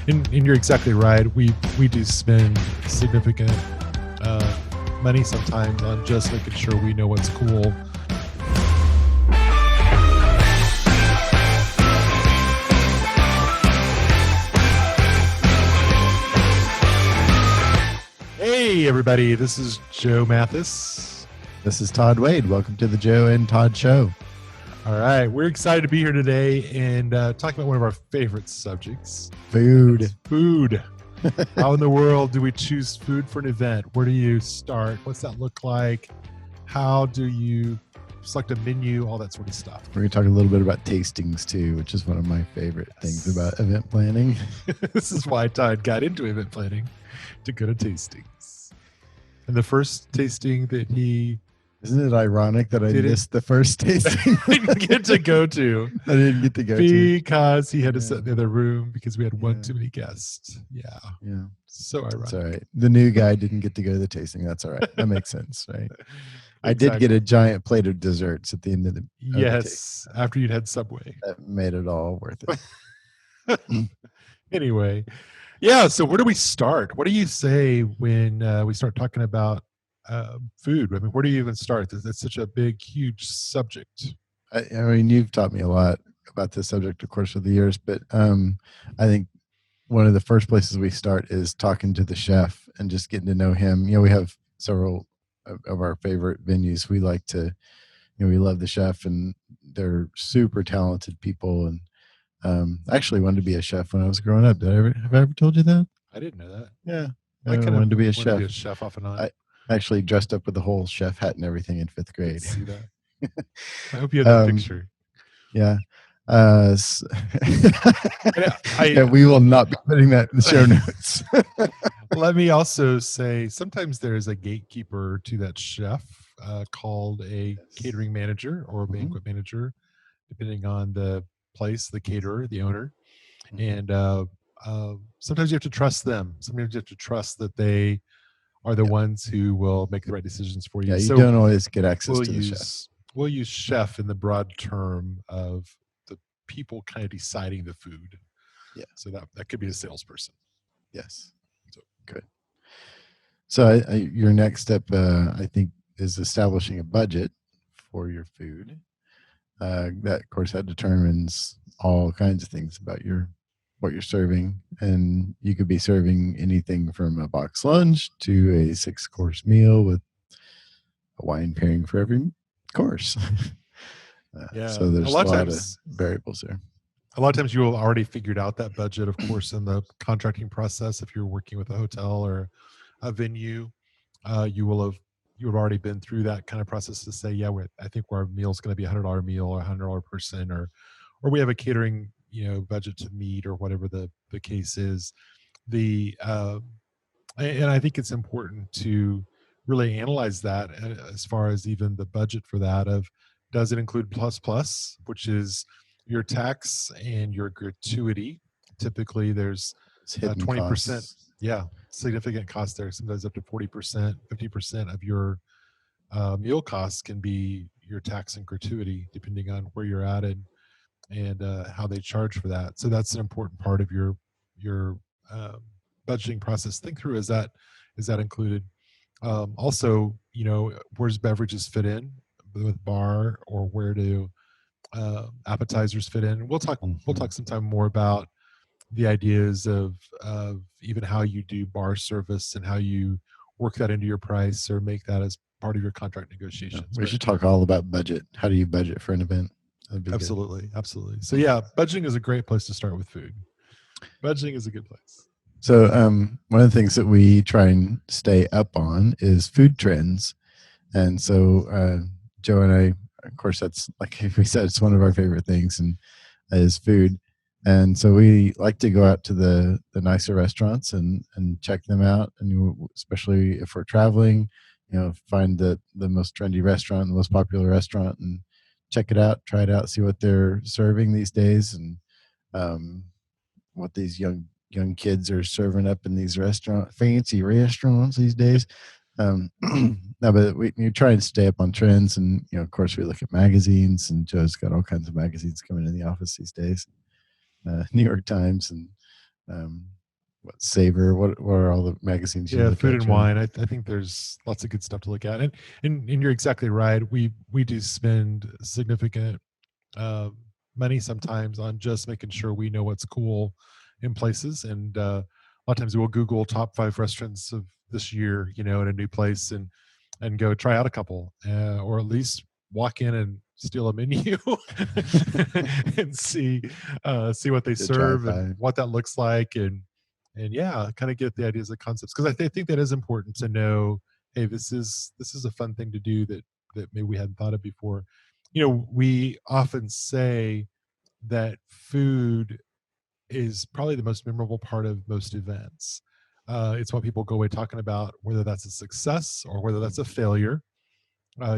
And you're exactly right. We do spend significant money sometimes on just making sure we know what's cool. Hey, everybody. This is Joe Mathis. This is Todd Wade. Welcome to the Joe and Todd Show. All right. We're excited to be here today and talk about one of our favorite subjects. Food. Food. How in the world do we choose food for an event? Where do you start? What's that look like? How do you select a menu? All that sort of stuff. We're going to talk a little bit about tastings too, which is one of my favorite things about event planning. This is why Todd got into event planning, to go to tastings. And the first tasting that he... Isn't it ironic that I missed the first tasting? I didn't get to go to. I didn't get to go because he had to sit in the other room because we had one too many guests. Yeah. So ironic. That's all right. The new guy didn't get to go to the tasting. That's all right. That makes sense, right? I did get a giant plate of desserts at the end of the Yes, after you'd had Subway. That made it all worth it. Anyway, yeah, so where do we start? What do you say when we start talking about food? I mean, where do you even start? That's such a big, huge subject. I mean, you've taught me a lot about this subject, of course, over the years, but I think one of the first places we start is talking to the chef and just getting to know him. You know, we have several of our favorite venues. We like to, we love the chef, and they're super talented people. And I actually wanted to be a chef when I was growing up. Have I ever told you that? I didn't know that. Yeah. I wanted to be a chef. To be a chef off and on. I actually dressed up with the whole chef hat and everything in fifth grade. See that? I hope you had that picture. Yeah. We will not be putting that in the show notes. Let me also say, sometimes there is a gatekeeper to that chef called a catering manager or a banquet manager, depending on the place, the caterer, the owner. And sometimes you have to trust them. Sometimes you have to trust that they are the ones who will make the right decisions for you. Yeah, you don't always get access to the chef. We'll use chef in the broad term of the people kind of deciding the food. Yeah. So that could be a salesperson. Yes. So good. So your next step, I think, is establishing a budget for your food. That, of course, that determines all kinds of things about what you're serving. And you could be serving anything from a box lunch to a 6-course meal with a wine pairing for every course. So there's a lot of variables there. A lot of times you will already figured out that budget, of course, in the contracting process. If you're working with a hotel or a venue, you will have already been through that kind of process to say, I think our meal is going to be $100 meal or $100 person, or we have a catering budget to meet, or whatever the case is. And I think it's important to really analyze that as far as even the budget for that. Of, does it include plus, which is your tax and your gratuity? Typically there's 20%. Yeah, significant cost there. Sometimes up to 40%, 50% of your meal costs can be your tax and gratuity, depending on where you're at and how they charge for that. So that's an important part of your budgeting process. Think through, is that included? Also, where's beverages fit in with bar, or where do appetizers fit in? We'll talk sometime more about the ideas of even how you do bar service and how you work that into your price or make that as part of your contract negotiations. We should talk all about budget. How do you budget for an event? Absolutely. So yeah, budgeting is a great place to start with food. Budgeting is a good place. So one of the things that we try and stay up on is food trends. And so Joe and I, of course, that's, like we said, it's one of our favorite things, and is food. And so we like to go out to the nicer restaurants and check them out. And especially if we're traveling, find the most trendy restaurant, the most popular restaurant, and check it out, try it out, see what they're serving these days, and what these young kids are serving up in these fancy restaurants these days. No, but we try and stay up on trends, and of course we look at magazines, and Joe's got all kinds of magazines coming in the office these days. New York Times and what Savor, what are all the magazines you Yeah, look food at, and Joe? wine. I think there's lots of good stuff to look at, and you're exactly right. We do spend significant uh, money sometimes on just making sure we know what's cool in places, and a lot of times we'll Google top 5 restaurants of this year, in a new place, and go try out a couple, or at least walk in and steal a menu and see what they The serve and drive-by. what that looks like, and yeah, kind of get the ideas and concepts, because think that is important to know. Hey, this is a fun thing to do that maybe we hadn't thought of before. We often say that food is probably the most memorable part of most events. It's what people go away talking about, whether that's a success or whether that's a failure.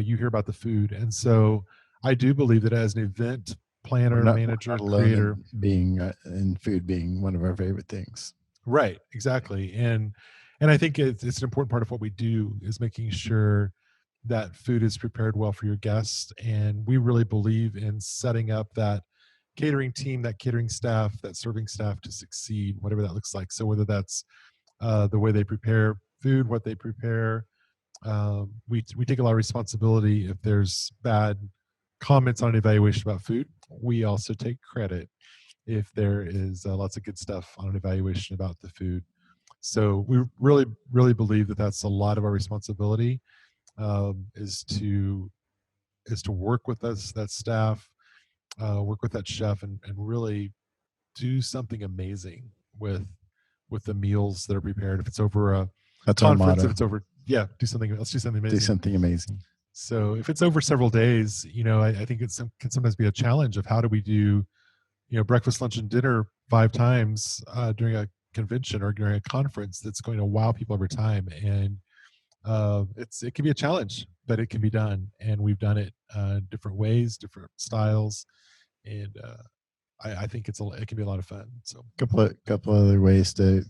You hear about the food. And so I do believe that as an event We're planner, not we're not manager, alone creator, in being in food being one of our favorite things. right, exactly. And I think it's an important part of what we do is making sure that food is prepared well for your guests. And we really believe in setting up that catering team, that catering staff, that serving staff to succeed, whatever that looks like. So whether that's the way they prepare food, what they prepare, we take a lot of responsibility if there's bad comments on an evaluation about food. We also take credit if there is lots of good stuff on an evaluation about the food. So we really, really believe that that's a lot of our responsibility, is to work with us, that staff, work with that chef, and really do something amazing with the meals that are prepared. If it's over a That's our conference, if motto. it's over, yeah, do something. Let's do something Do amazing. something amazing. So if it's over several days, I think can sometimes be a challenge of how do we do, breakfast, lunch, and dinner 5 times during a convention or during a conference that's going to wow people over time. And it can be a challenge, but it can be done, and we've done it different ways, different styles, and I think it can be a lot of fun. So Couple other ways to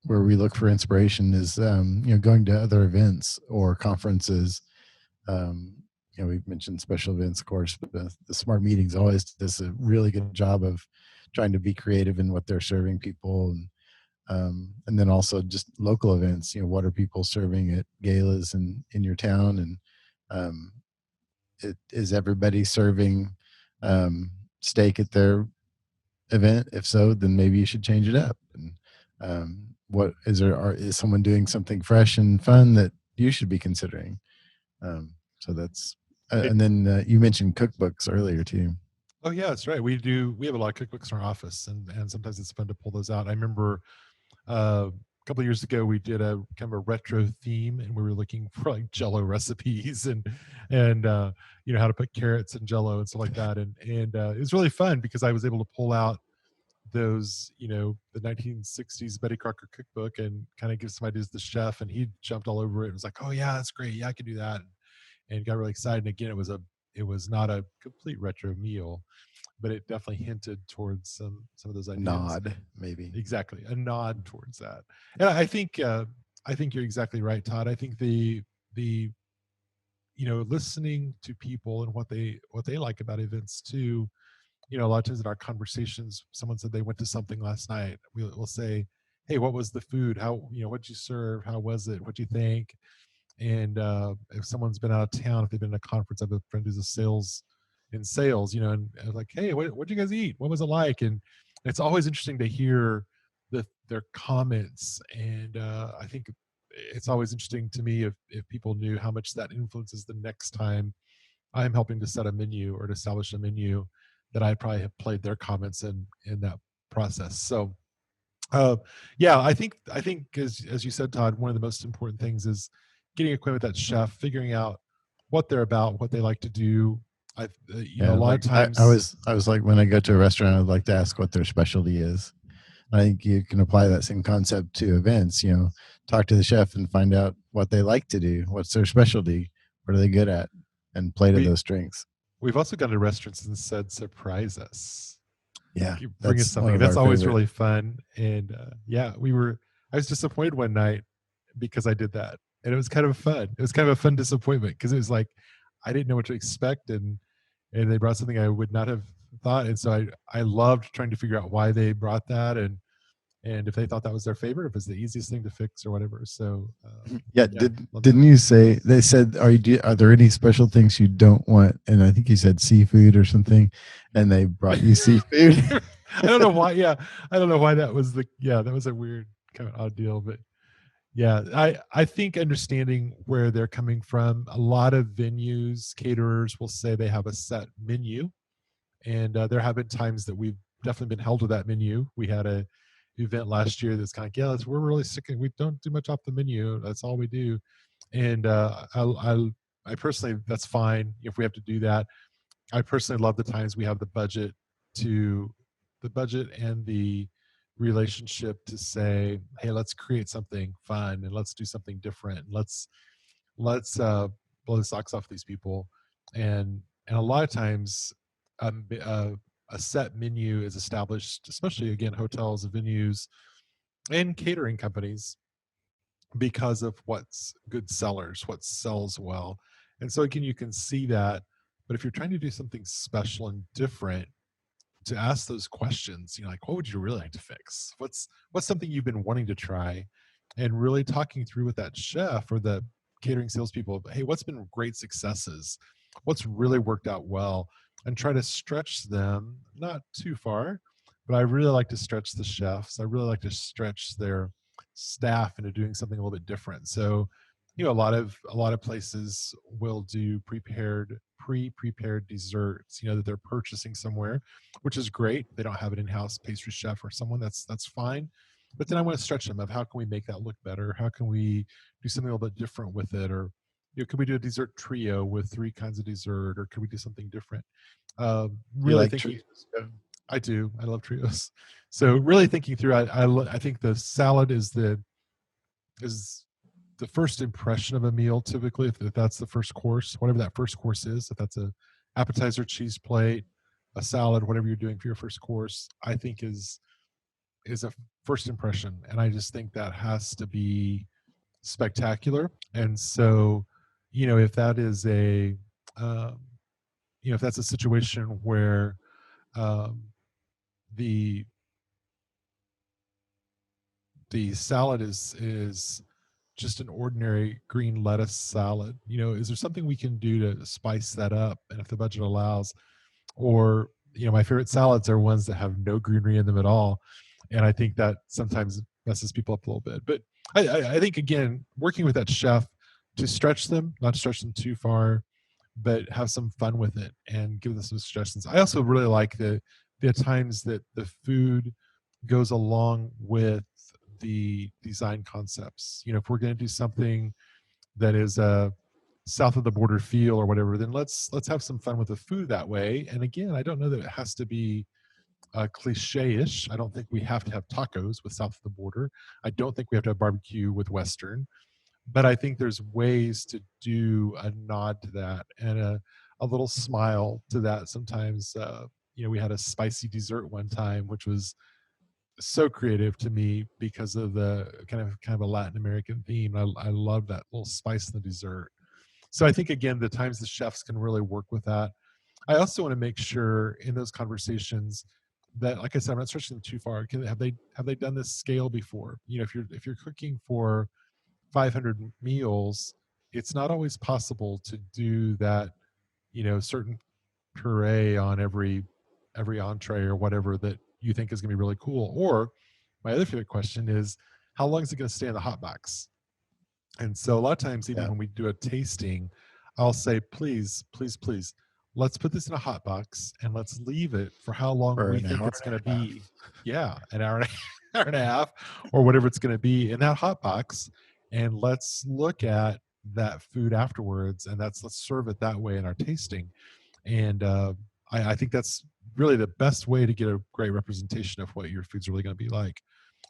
where we look for inspiration is going to other events or conferences. We've mentioned special events, of course, but the Smart Meetings always does a really good job of trying to be creative in what they're serving people, and then also just local events. What are people serving at galas and in your town, and um, is everybody serving steak at their event? If so, then maybe you should change it up. And what is someone doing something fresh and fun that you should be considering? So that's it, and then you mentioned cookbooks earlier too. oh yeah, that's right. We have a lot of cookbooks in our office, and sometimes it's fun to pull those out. I remember a couple of years ago we did a kind of a retro theme, and we were looking for like Jello recipes and how to put carrots in Jello and stuff like that, and it was really fun because I was able to pull out those, the 1960s Betty Crocker cookbook and kind of give some ideas to the chef, and he jumped all over it. It was like, oh yeah, that's great, yeah, I can do that, and got really excited. And again, it was not a complete retro meal, but it definitely hinted towards some of those ideas. Nod, maybe. Exactly, a nod towards that. And I think you're exactly right, Todd. I think the listening to people and what they like about events too. A lot of times in our conversations, someone said they went to something last night. We'll say, hey, what was the food? How, what'd you serve? How was it? What'd you think? And if someone's been out of town, if they've been at a conference, I have a friend who's in sales, and I was like, hey, what'd you guys eat? What was it like? And it's always interesting to hear their comments. And I think it's always interesting to me if people knew how much that influences the next time I'm helping to set a menu or to establish a menu, that I probably have played their comments in that process. So uh, yeah, I think as you said, Todd, one of the most important things is getting acquainted with that chef, figuring out what they're about, what they like to do. A Yeah, lot of like I times was I was like, when I go to a restaurant, I'd like to ask what their specialty is. I think you can apply that same concept to events. Talk to the chef and find out what they like to do, what's their specialty, what are they good at, and play to we those strengths. we've also gone to restaurants and said, surprise us. Yeah, You bring us that's one something. of That's our always favorite. really fun. And yeah, I was disappointed one night because I did that. And it was kind of fun. It was kind of a fun disappointment because it was like I didn't know what to expect, and they brought something I would not have thought. And so I loved trying to figure out why they brought that, and if they thought that was their favorite, if it's the easiest thing to fix or whatever. So Yeah, yeah, love that. didn't you say they said are there any special things you don't want? And I think you said seafood or something, and they brought you seafood. I don't know why. Yeah, I don't know why that was the. Yeah, that was a weird kind of odd deal, but yeah, I think understanding where they're coming from. A lot of venues, caterers will say they have a set menu, and there have been times that we've definitely been held to that menu. We had a event last year that's kind of, yeah, we're really sticking. We don't do much off the menu. That's all we do, and I personally, that's fine if we have to do that. I personally love the times we have to the budget and the relationship to say, hey, let's create something fun and let's do something different. Let's blow the socks off these people. And a lot of times a set menu is established, especially again hotels and venues and catering companies, because of what's good sellers, what sells well. And so again, you can see that. But if you're trying to do something special and different, to ask those questions, like, what would you really like to fix? What's something you've been wanting to try? And really talking through with that chef or the catering salespeople, hey, what's been great successes? What's really worked out well? And try to stretch them, not too far, but I really like to stretch the chefs. I really like to stretch their staff into doing something a little bit different. So, a lot of places will do pre-prepared desserts, that they're purchasing somewhere, which is great. They don't have an in-house pastry chef or someone, that's fine. But then I want to stretch them of how can we make that look better? How can we do something a little bit different with it? Or could we do a dessert trio with 3 kinds of dessert, or could we do something different? You Really like thinking. treats? Yeah. I do. I love trios. So really thinking through, I think the salad is the first impression of a meal. Typically, if that's the first course, whatever that first course is, if that's a appetizer, cheese plate, a salad, whatever you're doing for your first course, I think is a first impression, and I just think that has to be spectacular. And so, if that is um, if that's a situation where um, the the salad is just an ordinary green lettuce salad, is there something we can do to spice that up? And if the budget allows, or my favorite salads are ones that have no greenery in them at all, and I think that sometimes messes people up a little bit. But I think again, working with that chef to stretch them, not stretch them too far, but have some fun with it and give them some suggestions. I also really like the times that the food goes along with the design concepts. If we're going to do something that is a south of the border feel or whatever, then let's have some fun with the food that way. And again, I don't know that it has to be cliche-ish. I don't think we have to have tacos with south of the border. I don't think we have to have barbecue with Western, but I think there's ways to do a nod to that and a little smile to that. Sometimes, we had a spicy dessert one time, which was so creative to me because of the kind of a Latin American theme. I love that little spice in the dessert. So I think again, the times the chefs can really work with that. I also want to make sure in those conversations that, like I said, I'm not stretching them too far. Have they done this scale before? If you're cooking for 500 meals, it's not always possible to do that. Certain puree on every entree or whatever that you think is going to be really cool. Or my other favorite question is, how long is it going to stay in the hot box? And so a lot of times, even Yeah, when we do a tasting, I'll say, please, please, please, let's put this in a hot box and let's leave it for how long for we an think hour it's and going to a half. be. Yeah, an hour and hour and a half, or whatever it's going to be in that hot box. And let's look at that food afterwards, and let's serve it that way in our tasting. And I think that's really the best way to get a great representation of what your food's really going to be like.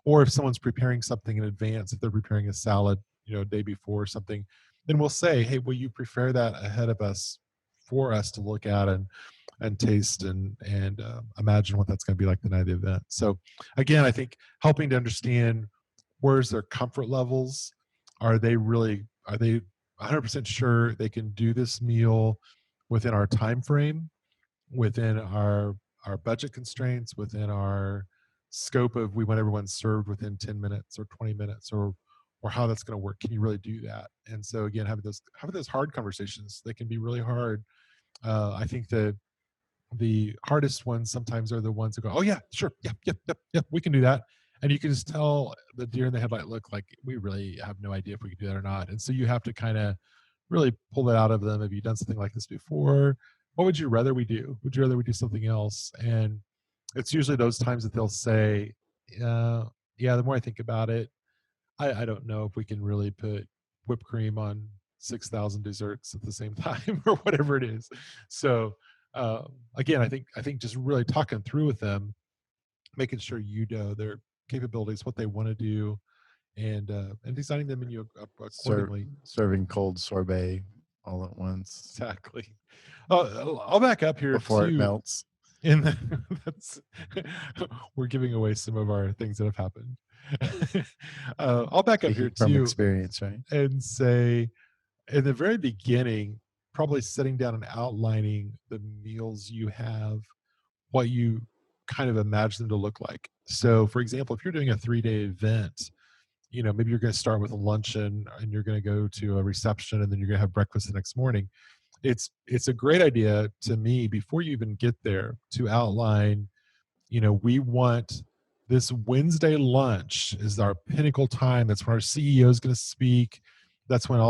Or if someone's preparing something in advance, if they're preparing a salad, a day before or something, then we'll say, hey, will you prepare that ahead of us for us to look at and taste and imagine what that's going to be like the night of the event. So again, I think helping to understand where's their comfort levels. Are they 100% sure they can do this meal within our time frame, within our budget constraints, within our scope of we want everyone served within 10 minutes or 20 minutes, or how that's going to work. Can you really do that? And so again, having those hard conversations, they can be really hard. I think that the hardest ones sometimes are the ones that go, oh yeah, sure, yep, yep, yep, yep, we can do that. And you can just tell the deer in the headlight look, like we really have no idea if we can do that or not. And so you have to kind of really pull that out of them. Have you done something like this before? What would you rather we do? Would you rather we do something else? And it's usually those times that they'll say, yeah, the more I think about it, I don't know if we can really put whipped cream on 6,000 desserts at the same time or whatever it is. So again, I think just really talking through with them, making sure you know their capabilities, what they want to do, and designing the menu accordingly. Serving cold sorbet all at once Exactly. I'll back up here before it too. melts. In the, that's we're giving away some of our things that have happened. I'll back up here Speaking from too experience, right? and say, in the very beginning, probably sitting down and outlining the meals you have, what you kind of imagine them to look like. So, for example, if you're doing a 3-day event, maybe you're going to start with a luncheon and you're going to go to a reception and then you're going to have breakfast the next morning. It's a great idea to me, before you even get there, to outline, we want this Wednesday lunch is our pinnacle time. That's when our CEO is going to speak. That's when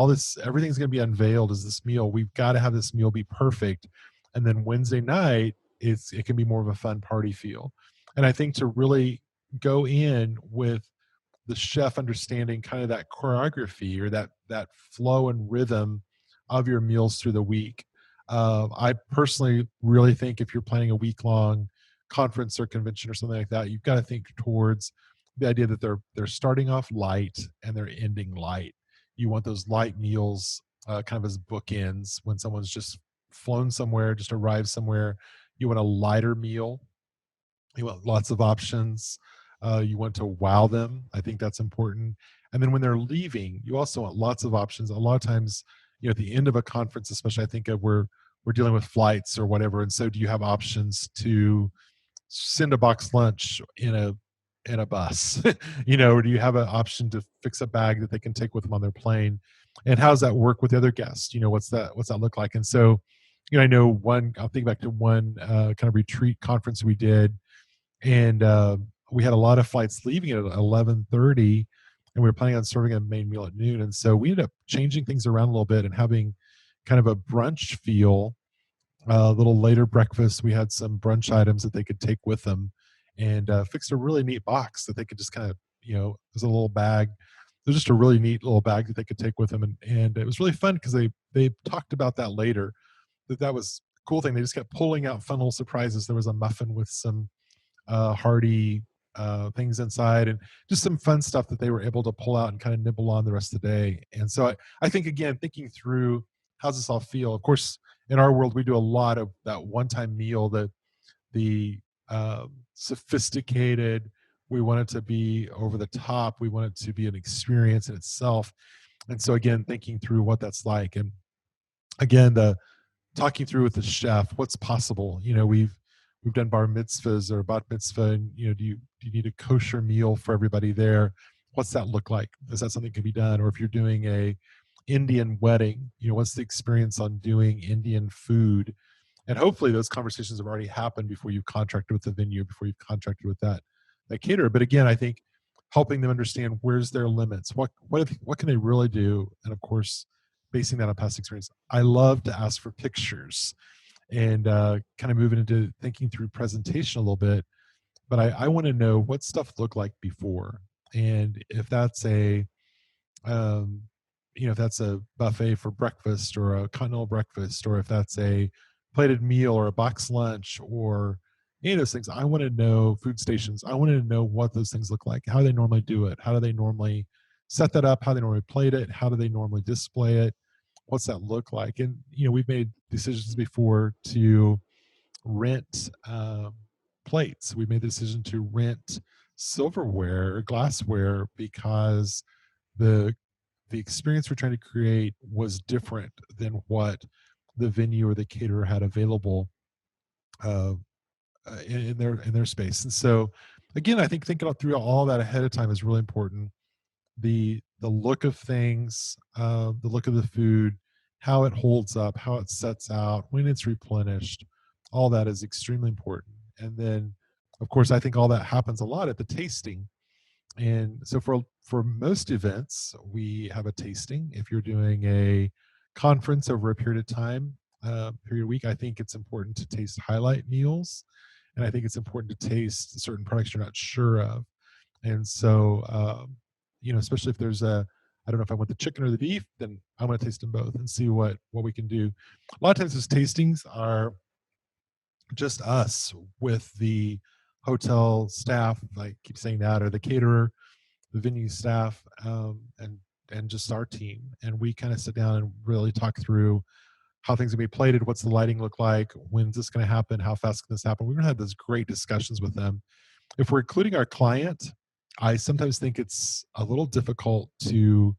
everything's going to be unveiled, is this meal. We've got to have this meal be perfect. And then Wednesday night, it can be more of a fun party feel. And I think to really go in with the chef understanding kind of that choreography, or that flow and rhythm of your meals through the week. I personally really think if you're planning a week long conference or convention or something like that, you've got to think towards the idea that they're starting off light and they're ending light. You want those light meals kind of as bookends when someone's just flown somewhere, just arrived somewhere. You want a lighter meal. You want lots of options. You want to wow them. I think that's important. And then when they're leaving, you also want lots of options. A lot of times, at the end of a conference, especially, I think of we're dealing with flights or whatever. And so, do you have options to send a box lunch in a bus? Or do you have an option to fix a bag that they can take with them on their plane? And how does that work with the other guests? What's that look like? And so, I know I'll think back to one kind of retreat conference we did, and we had a lot of flights leaving at 11:30, and we were planning on serving a main meal at noon. And so we ended up changing things around a little bit and having kind of a brunch feel, a little later breakfast. We had some brunch items that they could take with them, and fixed a really neat box that they could just kind of, there's a little bag. There's just a really neat little bag that they could take with them, and it was really fun because they talked about that later. That was a cool thing. They just kept pulling out fun little surprises. There was a muffin with some hearty things inside, and just some fun stuff that they were able to pull out and kind of nibble on the rest of the day. And so I think, again, thinking through, how's this all feel? Of course, in our world, we do a lot of that one-time meal, that the sophisticated. We want it to be over the top. We want it to be an experience in itself. And so, again, thinking through what that's like, and again, the talking through with the chef what's possible. We've done bar mitzvahs or bat mitzvah, and do you need a kosher meal for everybody there? What's that look like? Is that something that can be done? Or if you're doing a Indian wedding, what's the experience on doing Indian food? And hopefully those conversations have already happened before you've contracted with the venue, before you've contracted with that caterer. But again, I think helping them understand where's their limits, what can they really do, and of course basing that on past experience. I love to ask for pictures, and kind of moving into thinking through presentation a little bit. But I want to know what stuff looked like before, and if that's um, if that's a buffet for breakfast or a continental breakfast, or if that's a plated meal or a box lunch or any of those things. I want to know food stations. I want to know what those things look like, how they normally do it, how do they normally set that up, how they normally plate it, how do they normally display it, what's that look like? And we've made decisions before to rent plates. We made the decision to rent silverware or glassware because the the experience we're trying to create was different than what the venue or the caterer had available uh, in their space. And so again, I think thinking through all that ahead of time is really important. The look of things, the look of the food, how it holds up, how it sets out, when it's replenished, all that is extremely important. And then, of course, I think all that happens a lot at the tasting. And so for most events, we have a tasting. If you're doing a conference over a period of time, period of week, I think it's important to taste highlight meals, and I think it's important to taste certain products you're not sure of. And so, especially if there's I don't know if I want the chicken or the beef, then I'm going to taste them both and see what we can do. A lot of times, those tastings are just us with the hotel staff. I keep saying that, or the caterer, the venue staff, and just our team. And we kind of sit down and really talk through how things will be plated, what's the lighting look like, when's this going to happen, how fast can this happen. We're going to have those great discussions with them. If we're including our client, I sometimes think it's a little difficult to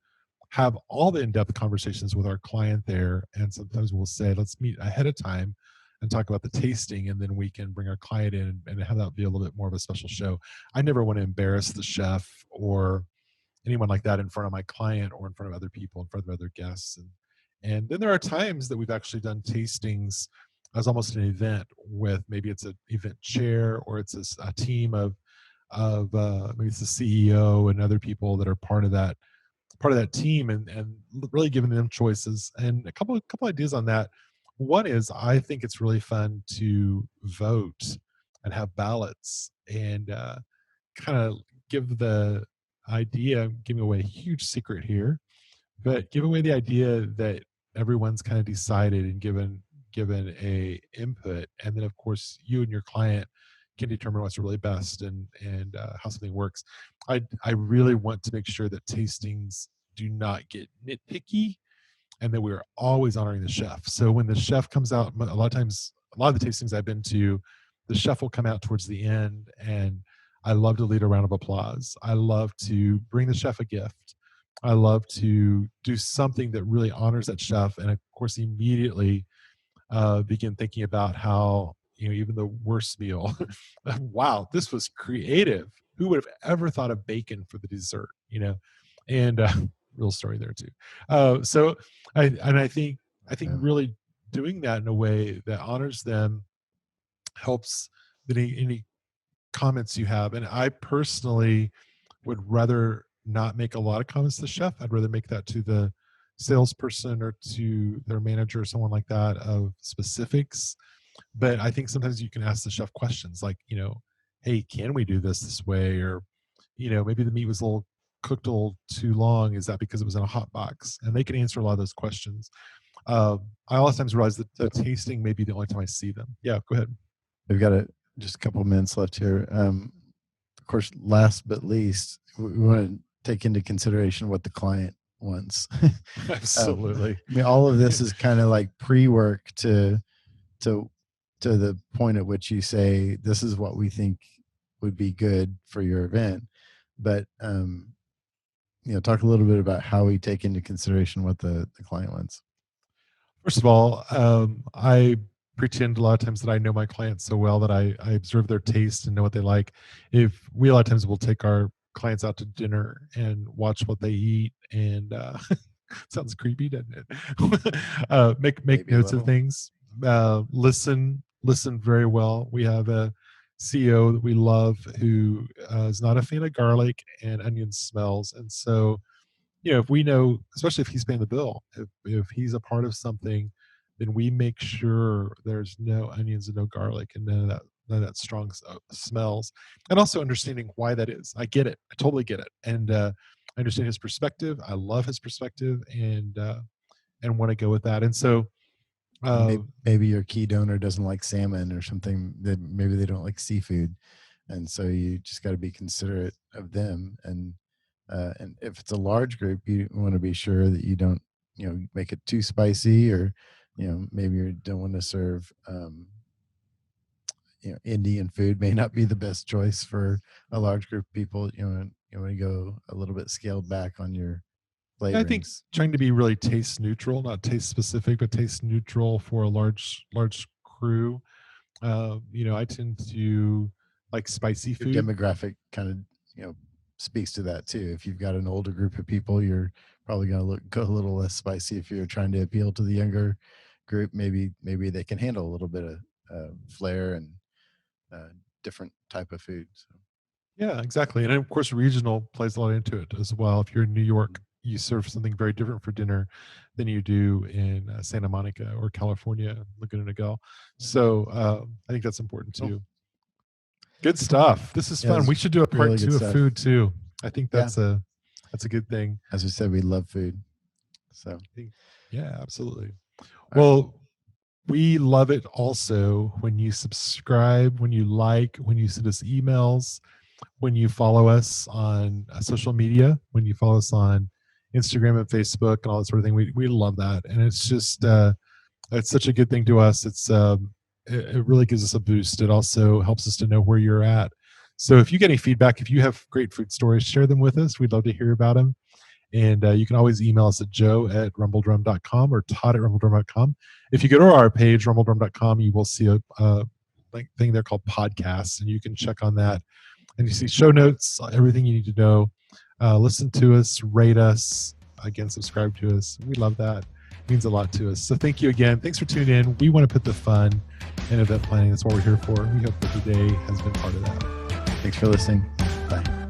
have all the in-depth conversations with our client there. And sometimes we'll say, let's meet ahead of time and talk about the tasting, and then we can bring our client in and have that be a little bit more of a special show. I never want to embarrass the chef or anyone like that in front of my client or in front of other people, in front of other guests. And then there are times that we've actually done tastings as almost an event with, maybe it's an event chair, or it's a team of maybe it's the CEO and other people that are part of that team, and really giving them choices. And a couple ideas on that. One is, I think it's really fun to vote and have ballots, and kind of give the idea, I'm giving away a huge secret here, but give away the idea that everyone's kind of decided and given a input, and then of course you and your client can determine what's really best, and how something works. I really want to make sure that tastings do not get nitpicky, and that we're always honoring the chef. So when the chef comes out, a lot of times, a lot of the tastings I've been to, the chef will come out towards the end, and I love to lead a round of applause. I love to bring the chef a gift. I love to do something that really honors that chef, and of course, immediately begin thinking about how, even the worst meal, wow, this was creative. Who would have ever thought of bacon for the dessert? And real story there too. So I think Yeah. really doing that in a way that honors them helps any comments you have. And I personally would rather not make a lot of comments to the chef. I'd rather make that to the salesperson or to their manager or someone like that, of specifics. But I think sometimes you can ask the chef questions like, hey, can we do this way? Or, maybe the meat was a little cooked a little too long. Is that because it was in a hot box? And they can answer a lot of those questions. I a lot of times realize that the So tasting may be the only time I see them. Yeah, go ahead. we've got just a couple of minutes left here. Of course, last but least, we want to take into consideration what the client wants. Absolutely. I mean, all of this is kind of like pre-work to to the point at which you say this is what we think would be good for your event. But talk a little bit about how we take into consideration what the client wants. First of all, I pretend a lot of times that I know my clients so well that I observe their taste and know what they like. If we a lot of times will take our clients out to dinner and watch what they eat, and sounds creepy, doesn't it? Make Maybe a notes of little. things. Listen very well. We have a CEO that we love who is not a fan of garlic and onion smells, and so, if we know, especially if he's paying the bill, if he's a part of something, then we make sure there's no onions and no garlic and none of that strong smells. And also understanding why that is. I get it. I totally get it. And I understand his perspective. I love his perspective, and want to go with that. And so, uh, Maybe your key donor doesn't like salmon or something, that maybe they don't like seafood, and so you just got to be considerate of them. And if it's a large group, you want to be sure that you don't make it too spicy, or maybe you don't want to serve Indian food may not be the best choice for a large group of people. You want to go a little bit scaled back on your I think flavorings. trying to be really taste neutral, not taste specific, but taste neutral for a large crew. I tend to like spicy Your food. demographic kind of, speaks to that too. If you've got an older group of people, you're probably going to go a little less spicy. If you're trying to appeal to the younger group, maybe they can handle a little bit of flair and different type of food. So. Yeah, exactly. And of course, regional plays a lot into it as well. If you're in New York, you serve something very different for dinner than you do in Santa Monica or California, Laguna Niguel. So I think that's important too. Cool. Good stuff. This is fun. We should do a part really 2 of stuff. food too. I think that's a good thing. As we said, we love food. So yeah, absolutely. Well, we love it also when you subscribe, when you like, when you send us emails, when you follow us on social media, when you follow us on Instagram and Facebook and all that sort of thing. We love that. And it's just, it's such a good thing to us. It really gives us a boost. It also helps us to know where you're at. So if you get any feedback, if you have great food stories, share them with us. We'd love to hear about them. And you can always email us at joe@rumbledrum.com or todd@rumbledrum.com. If you go to our page, rumbledrum.com, you will see a thing there called podcasts, and you can check on that. And you see show notes, everything you need to know. Listen to us, rate us, again, subscribe to us. We love that. It means a lot to us. So thank you again. Thanks for tuning in. We want to put the fun in event planning. That's what we're here for. We hope that today has been part of that. Thanks for listening. Bye.